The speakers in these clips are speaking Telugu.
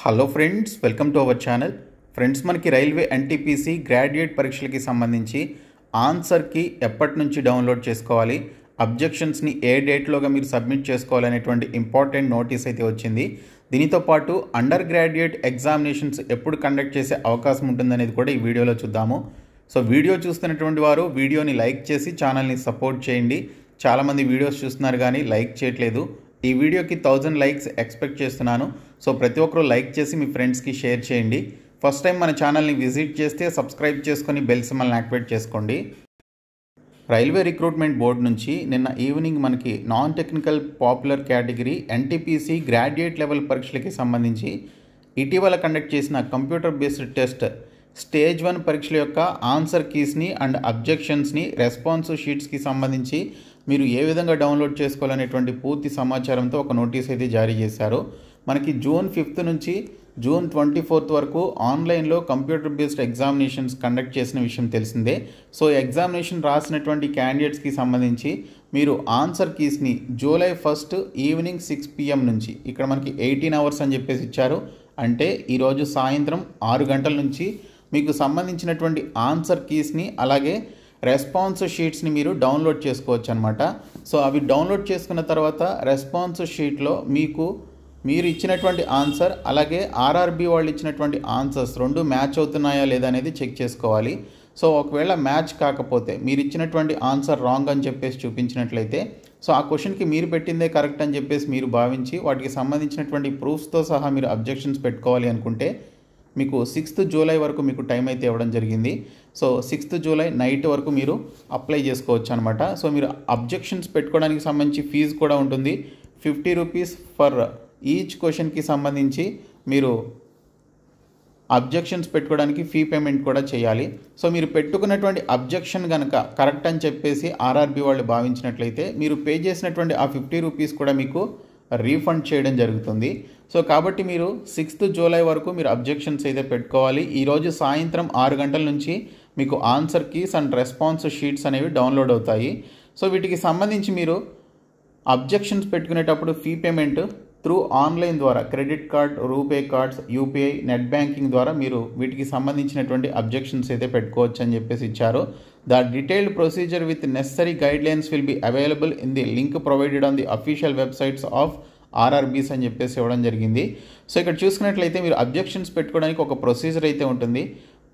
Hello friends, welcome to our channel. Friends, మనకి రైల్వే ఎన్టీపీసీ గ్రాడ్యుయేట్ పరీక్షలకి సంబంధించి ఆన్సర్కి ఎప్పటి నుంచి డౌన్లోడ్ చేసుకోవాలి, అబ్జెక్షన్స్ని ఏ డేట్లోగా మీరు సబ్మిట్ చేసుకోవాలనేటువంటి ఇంపార్టెంట్ నోటీస్ అయితే వచ్చింది. దీనితో పాటు అండర్ గ్రాడ్యుయేట్ ఎగ్జామినేషన్స్ ఎప్పుడు కండక్ట్ చేసే అవకాశం ఉంటుందనేది కూడా ఈ వీడియోలో చూద్దాము. సో వీడియో చూస్తున్నటువంటి వారు వీడియోని లైక్ చేసి ఛానల్ని సపోర్ట్ చేయండి. చాలామంది వీడియోస్ చూస్తున్నారు కానీ లైక్ చేయట్లేదు. ఈ వీడియోకి 1000 లైక్స్ ఎక్స్పెక్ట్ చేస్తున్నాను. సో ప్రతి ఒక్కరూ లైక్ చేసి మీ ఫ్రెండ్స్కి షేర్ చేయండి. ఫస్ట్ టైం మన ఛానల్ని విజిట్ చేస్తే సబ్స్క్రైబ్ చేసుకొని బెల్ సింబల్ని యాక్టివేట్ చేసుకోండి. రైల్వే రిక్రూట్మెంట్ బోర్డు నుంచి నిన్న ఈవినింగ్ మనకి non technical popular category NTPC graduate level పరీక్షలకి సంబంధించి ఇటీవల కండక్ట్ చేసిన కంప్యూటర్ బేస్డ్ టెస్ట్ స్టేజ్ 1 పరీక్షల యొక్క ఆన్సర్ కీస్ని అండ్ అబ్జెక్షన్స్ని రెస్పాన్స్ షీట్స్కి సంబంధించి మీరు ఏ విధంగా డౌన్లోడ్ చేసుకోవాలనేటువంటి పూర్తి సమాచారంతో ఒక నోటీస్ అయితే జారీ చేశారు. మనకి జూన్ 5 నుంచి జూన్ 24 వరకు ఆన్లైన్లో కంప్యూటర్ బేస్డ్ ఎగ్జామినేషన్స్ కండక్ట్ చేసిన విషయం తెలిసిందే. సో ఎగ్జామినేషన్ రాసినటువంటి క్యాండిడేట్స్కి సంబంధించి మీరు ఆన్సర్ కీస్ని జూలై 1 ఈవినింగ్ 6 PM నుంచి, ఇక్కడ మనకి 18 అవర్స్ అని చెప్పేసి ఇచ్చారు. అంటే ఈరోజు సాయంత్రం 6 గంటల నుంచి మీకు సంబంధించినటువంటి ఆన్సర్ కీస్ని అలాగే రెస్పాన్స్ షీట్స్ని మీరు డౌన్లోడ్ చేసుకోవచ్చు అనమాట. సో అవి డౌన్లోడ్ చేసుకున్న తర్వాత రెస్పాన్స్ షీట్లో మీరు ఇచ్చినటువంటి ఆన్సర్ అలాగే ఆర్ఆర్బి వాళ్ళు ఇచ్చినటువంటి ఆన్సర్స్ రెండు మ్యాచ్ అవుతున్నాయా లేదా అనేది చెక్ చేసుకోవాలి. సో ఒకవేళ మ్యాచ్ కాకపోతే మీరు ఇచ్చినటువంటి ఆన్సర్ రాంగ్ అని చెప్పేసి చూపించినట్లయితే, సో ఆ క్వశ్చన్కి మీరు పెట్టిందే కరెక్ట్ అని చెప్పేసి మీరు భావించి వాటికి సంబంధించినటువంటి ప్రూఫ్స్తో సహా మీరు అబ్జెక్షన్స్ పెట్టుకోవాలి అనుకుంటే మీకు 6th జూలై వరకు మీకు టైం అయితే ఇవ్వడం జరిగింది. సో 6th జూలై నైట్ వరకు మీరు అప్లై చేసుకోవచ్చు అనమాట. సో మీరు అబ్జెక్షన్స్ పెట్టుకోవడానికి సంబంధించి ఫీజు కూడా ఉంటుంది. 50 రూపీస్ ఫర్ ఈచ్ క్వశ్చన్కి సంబంధించి మీరు అబ్జెక్షన్స్ పెట్టుకోవడానికి ఫీ పేమెంట్ కూడా చేయాలి. సో మీరు పెట్టుకున్నటువంటి అబ్జెక్షన్ కనుక కరెక్ట్ అని చెప్పేసి ఆర్ఆర్బి వాళ్ళు భావించినట్లయితే మీరు పే చేసినటువంటి ఆ 50 రూపీస్ కూడా మీకు రీఫండ్ చేయడం జరుగుతుంది. సో కాబట్టి మీరు 6th జూలై వరకు మీరు అబ్జెక్షన్స్ అయితే పెట్టుకోవాలి. ఈరోజు సాయంత్రం 6 గంటల నుంచి మీకు answer keys and response sheets అనేవి డౌన్లోడ్ అవుతాయి. సో వీటికి సంబంధించి మీరు అబ్జెక్షన్స్ పెట్టుకునేటప్పుడు ఫీ పేమెంట్ త్రూ ఆన్లైన్ ద్వారా credit card, RuPay cards, UPI, net banking ద్వారా మీరు వీటికి సంబంధించినటువంటి అబ్జెక్షన్స్ అయితే పెట్టుకోవచ్చు అని చెప్పేసి ఇచ్చారు. The detailed procedure with necessary guidelines will be available in the link provided on the official websites of RRBs అని చెప్పేసి ఇవ్వడం జరిగింది. సో ఇక్కడ చూసుకున్నట్లయితే మీరు అబ్జెక్షన్స్ పెట్టుకోవడానికి ఒక ప్రొసీజర్ అయితే ఉంటుంది.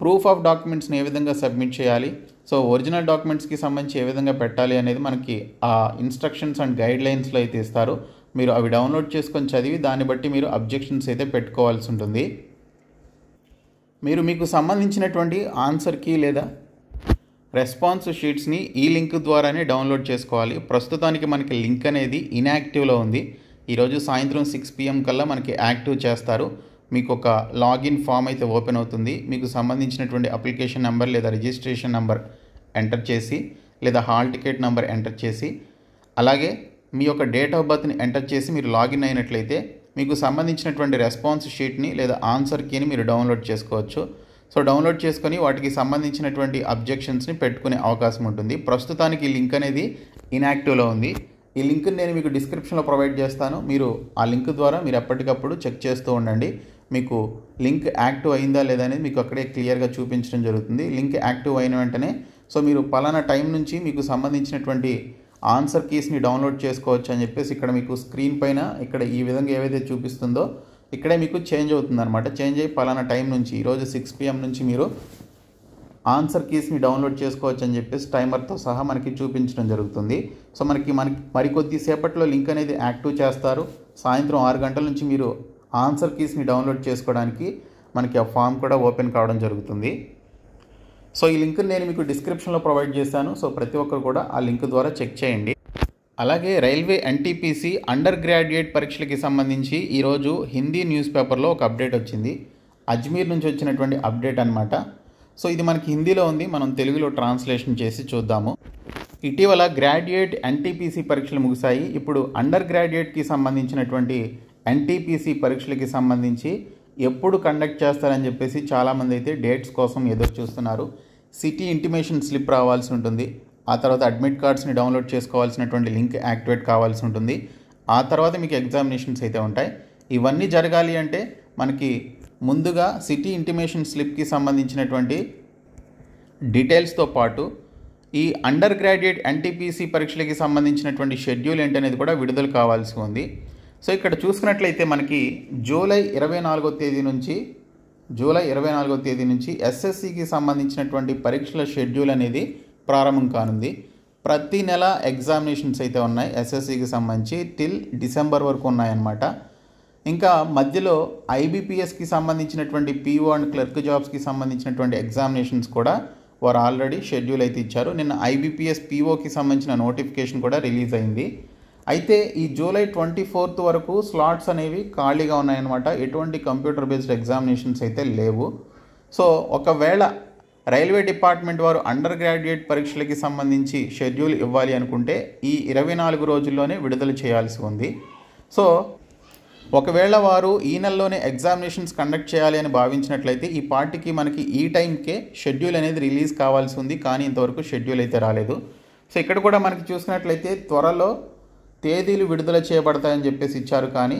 ప్రూఫ్ ఆఫ్ డాక్యుమెంట్స్ని ఏ విధంగా సబ్మిట్ చేయాలి, సో ఒరిజినల్ డాక్యుమెంట్స్కి సంబంధించి ఏ విధంగా పెట్టాలి అనేది మనకి ఆ ఇన్స్ట్రక్షన్స్ అండ్ గైడ్లైన్స్లో అయితే ఇస్తారు. మీరు అవి డౌన్లోడ్ చేసుకొని చదివి దాన్ని బట్టి మీరు అబ్జెక్షన్స్ అయితే పెట్టుకోవాల్సి ఉంటుంది. మీకు సంబంధించినటువంటి ఆన్సర్కి లేదా రెస్పాన్స్ షీట్స్ని ఈ లింక్ ద్వారానే డౌన్లోడ్ చేసుకోవాలి. ప్రస్తుతానికి మనకి లింక్ అనేది ఇన్యాక్టివ్లో ఉంది. ఈరోజు సాయంత్రం 6 PM కల్లా మనకి యాక్టివ్ చేస్తారు. మీకు ఒక లాగిన్ ఫామ్ అయితే ఓపెన్ అవుతుంది. మీకు సంబంధించినటువంటి అప్లికేషన్ నెంబర్ లేదా రిజిస్ట్రేషన్ నెంబర్ ఎంటర్ చేసి లేదా హాల్ టికెట్ నెంబర్ ఎంటర్ చేసి అలాగే మీ యొక్క డేట్ ఆఫ్ బర్త్ని ఎంటర్ చేసి మీరు లాగిన్ అయినట్లయితే మీకు సంబంధించినటువంటి రెస్పాన్స్ షీట్ని లేదా ఆన్సర్ కీని మీరు డౌన్లోడ్ చేసుకోవచ్చు. సో డౌన్లోడ్ చేసుకొని వాటికి సంబంధించినటువంటి అబ్జెక్షన్స్ని పెట్టుకునే అవకాశం ఉంటుంది. ప్రస్తుతానికి ఈ లింక్ అనేది ఇన్యాక్టివ్లో ఉంది. ఈ లింక్ని నేను మీకు డిస్క్రిప్షన్లో ప్రొవైడ్ చేస్తాను. మీరు ఆ లింక్ ద్వారా మీరు ఎప్పటికప్పుడు చెక్ చేస్తూ ఉండండి. మీకు లింక్ యాక్టివ్ అయిందా లేదా అనేది మీకు అక్కడే క్లియర్గా చూపించడం జరుగుతుంది. లింక్ యాక్టివ్ అయిన వెంటనే సో మీరు పలానా టైం నుంచి మీకు సంబంధించినటువంటి ఆన్సర్ కీస్ని డౌన్లోడ్ చేసుకోవచ్చు అని చెప్పేసి ఇక్కడ మీకు స్క్రీన్ పైన ఇక్కడ ఈ విధంగా ఏవైతే చూపిస్తుందో ఇక్కడే మీకు చేంజ్ అవుతుంది అనమాట. చేంజ్ అయ్యి పలానా టైం నుంచి ఈరోజు 6 PM నుంచి మీరు ఆన్సర్ కీస్ని డౌన్లోడ్ చేసుకోవచ్చు అని చెప్పేసి టైమర్తో సహా మనకి చూపించడం జరుగుతుంది. సో మనకి మరికొద్ది సేపట్లో లింక్ అనేది యాక్టివ్ చేస్తారు. సాయంత్రం 6 గంటల నుంచి మీరు ఆన్సర్ కీస్ని డౌన్లోడ్ చేసుకోవడానికి మనకి ఆ ఫామ్ కూడా ఓపెన్ కావడం జరుగుతుంది. సో ఈ లింక్ని నేను మీకు డిస్క్రిప్షన్లో ప్రొవైడ్ చేశాను. సో ప్రతి ఒక్కరు కూడా ఆ లింక్ ద్వారా చెక్ చేయండి. అలాగే రైల్వే ఎన్టీపీసీ అండర్ గ్రాడ్యుయేట్ పరీక్షలకి సంబంధించి ఈరోజు హిందీ న్యూస్ పేపర్లో ఒక అప్డేట్ వచ్చింది. అజ్మీర్ నుంచి వచ్చినటువంటి అప్డేట్ అనమాట. సో ఇది మనకి హిందీలో ఉంది, మనం తెలుగులో ట్రాన్స్లేషన్ చేసి చూద్దాము. ఇటీవల గ్రాడ్యుయేట్ ఎన్టీపీసీ పరీక్షలు ముగిశాయి. ఇప్పుడు అండర్ గ్రాడ్యుయేట్కి సంబంధించినటువంటి ఎన్టీపీసీ పరీక్షలకి సంబంధించి ఎప్పుడు కండక్ట్ చేస్తారని చెప్పేసి చాలామంది అయితే డేట్స్ కోసం ఎదురు చూస్తున్నారు. సిటీ ఇంటిమేషన్ స్లిప్ రావాల్సి ఉంటుంది. ఆ తర్వాత అడ్మిట్ కార్డ్స్ని డౌన్లోడ్ చేసుకోవాల్సినటువంటి లింక్ యాక్టివేట్ కావాల్సి ఉంటుంది. ఆ తర్వాత మీకు ఎగ్జామినేషన్స్ అయితే ఉంటాయి. ఇవన్నీ జరగాలి అంటే మనకి ముందుగా సిటీ ఇంటిమేషన్ స్లిప్కి సంబంధించినటువంటి డీటెయిల్స్తో పాటు ఈ అండర్ గ్రాడ్యుయేట్ ఎన్టీపీసీ పరీక్షలకి సంబంధించినటువంటి షెడ్యూల్ ఏంటనేది కూడా విడుదల కావాల్సి ఉంది. సో ఇక్కడ చూసుకున్నట్లయితే మనకి జూలై 24వ తేదీ నుంచి ఎస్ఎస్సికి సంబంధించినటువంటి పరీక్షల షెడ్యూల్ అనేది ప్రారంభం కానుంది. ప్రతి నెల ఎగ్జామినేషన్స్ అయితే ఉన్నాయి ఎస్ఎస్సికి సంబంధించి టిల్ డిసెంబర్ వరకు ఉన్నాయన్నమాట. ఇంకా మధ్యలో ఐబీపీఎస్కి సంబంధించినటువంటి పీఓ అండ్ క్లర్క్ జాబ్స్కి సంబంధించినటువంటి ఎగ్జామినేషన్స్ కూడా వారు ఆల్రెడీ షెడ్యూల్ అయితే ఇచ్చారు. నిన్న ఐబీపీఎస్ పీఓకి సంబంధించిన నోటిఫికేషన్ కూడా రిలీజ్ అయింది. అయితే ఈ జూలై 24th వరకు స్లాట్స్ అనేవి ఖాళీగా ఉన్నాయన్నమాట. ఎటువంటి కంప్యూటర్ బేస్డ్ ఎగ్జామినేషన్స్ అయితే లేవు. సో ఒకవేళ రైల్వే డిపార్ట్మెంట్ వారు అండర్ గ్రాడ్యుయేట్ పరీక్షలకి సంబంధించి షెడ్యూల్ ఇవ్వాలి అనుకుంటే ఈ 24 రోజుల్లోనే విడుదల చేయాల్సి ఉంది. సో ఒకవేళ వారు ఈ నెలలోనే ఎగ్జామినేషన్స్ కండక్ట్ చేయాలి అని భావించినట్లయితే ఈ పార్టీకి మనకి ఈ టైంకే షెడ్యూల్ అనేది రిలీజ్ కావాల్సి ఉంది. కానీ ఇంతవరకు షెడ్యూల్ అయితే రాలేదు. సో ఇక్కడ కూడా మనకి చూసినట్లయితే త్వరలో తేదీలు విడుదల చేయబడతాయని చెప్పేసి ఇచ్చారు. కానీ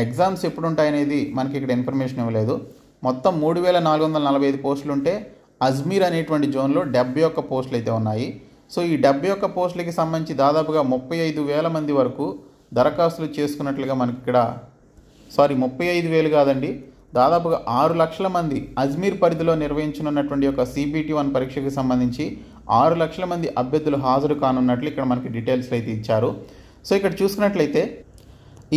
ఎగ్జామ్స్ ఎప్పుడు ఉంటాయనేది మనకి ఇక్కడ ఇన్ఫర్మేషన్ ఇవ్వలేదు. మొత్తం 3445 పోస్టులు ఉంటే అజ్మీర్ అనేటువంటి జోన్లో 71 పోస్టులు అయితే ఉన్నాయి. సో ఈ 71 పోస్టులకి సంబంధించి దాదాపుగా 35,000 మంది వరకు దరఖాస్తులు చేసుకున్నట్లుగా మనకి ఇక్కడ 35,000 కాదండి, దాదాపుగా 6 లక్షల మంది అజ్మీర్ పరిధిలో నిర్వహించనున్నటువంటి ఒక CBT1 పరీక్షకు సంబంధించి 6 లక్షల మంది అభ్యర్థులు హాజరు కానున్నట్లు ఇక్కడ మనకి డీటెయిల్స్ అయితే ఇచ్చారు. సో ఇక్కడ చూసుకున్నట్లయితే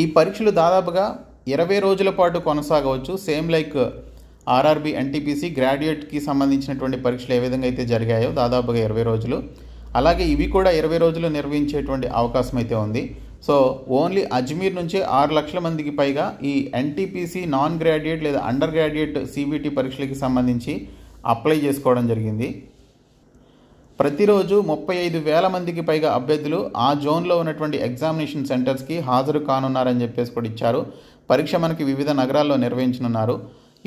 ఈ పరీక్షలు దాదాపుగా 20 రోజుల పాటు కొనసాగవచ్చు. సేమ్ లైక్ ఆర్ఆర్బీ ఎన్టీపీసీ గ్రాడ్యుయేట్కి సంబంధించినటువంటి పరీక్షలు ఏ విధంగా అయితే జరిగాయో దాదాపుగా 20 రోజులు, అలాగే ఇవి కూడా 20 రోజులు నిర్వహించేటువంటి అవకాశం అయితే ఉంది. సో ఓన్లీ అజ్మీర్ నుంచే 6 లక్షల మందికి పైగా ఈ ఎన్టీపీసీ నాన్ గ్రాడ్యుయేట్ లేదా అండర్ గ్రాడ్యుయేట్ CBT పరీక్షలకి సంబంధించి అప్లై చేసుకోవడం జరిగింది. ప్రతిరోజు 35,000 మందికి పైగా అభ్యర్థులు ఆ జోన్లో ఉన్నటువంటి ఎగ్జామినేషన్ సెంటర్స్కి హాజరు కానున్నారని చెప్పేసి కూడా ఇచ్చారు. పరీక్ష మనకి వివిధ నగరాల్లో నిర్వహించనున్నారు.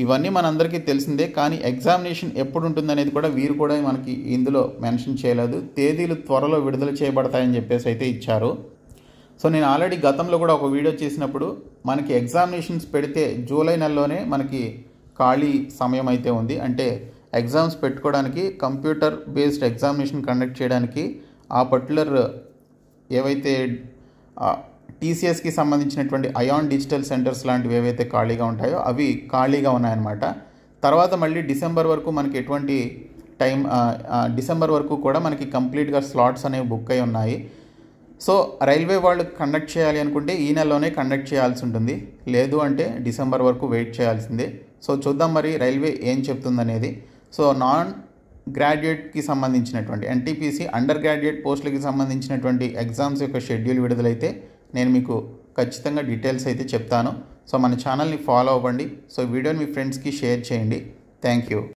ఇవన్నీ మనందరికీ తెలిసిందే. కానీ ఎగ్జామినేషన్ ఎప్పుడు ఉంటుందనేది కూడా వీరు కూడా మనకి ఇందులో మెన్షన్ చేయలేదు. తేదీలు త్వరలో విడుదల చేయబడతాయని చెప్పేసి అయితే ఇచ్చారు. సో నేను ఆల్రెడీ గతంలో కూడా ఒక వీడియో చేసినప్పుడు మనకి ఎగ్జామినేషన్స్ పెడితే జూలై నెలలోనే మనకి ఖాళీ సమయం అయితే ఉంది. అంటే ఎగ్జామ్స్ పెట్టుకోవడానికి కంప్యూటర్ బేస్డ్ ఎగ్జామినేషన్ కండక్ట్ చేయడానికి ఆ పర్టికులర్ ఏవైతే టీసీఎస్కి సంబంధించినటువంటి అయాన్ డిజిటల్ సెంటర్స్ లాంటివి ఏవైతే ఖాళీగా ఉంటాయో అవి ఖాళీగా ఉన్నాయన్నమాట. తర్వాత మళ్ళీ డిసెంబర్ వరకు మనకి ఎటువంటి డిసెంబర్ వరకు కూడా మనకి కంప్లీట్గా స్లాట్స్ అనేవి బుక్ అయి ఉన్నాయి. సో రైల్వే వాళ్ళు కండక్ట్ చేయాలి అనుకుంటే ఈ నెలలోనే కండక్ట్ చేయాల్సి ఉంటుంది, లేదు అంటే డిసెంబర్ వరకు వెయిట్ చేయాల్సిందే. సో చూద్దాం మరి రైల్వే ఏం చెప్తుందనేది. సో నాన్ గ్రాడ్యుయేట్కి సంబంధించినటువంటి ఎన్టీపీసీ అండర్ గ్రాడ్యుయేట్ పోస్టులకి సంబంధించినటువంటి ఎగ్జామ్స్ యొక్క షెడ్యూల్ విడుదలైతే నేను మీకు ఖచ్చితంగా డీటెయిల్స్ అయితే చెప్తాను. సో మన ఛానల్ని ఫాలో అవ్వండి. సో వీడియోని మీ ఫ్రెండ్స్కి షేర్ చేయండి. Thank you.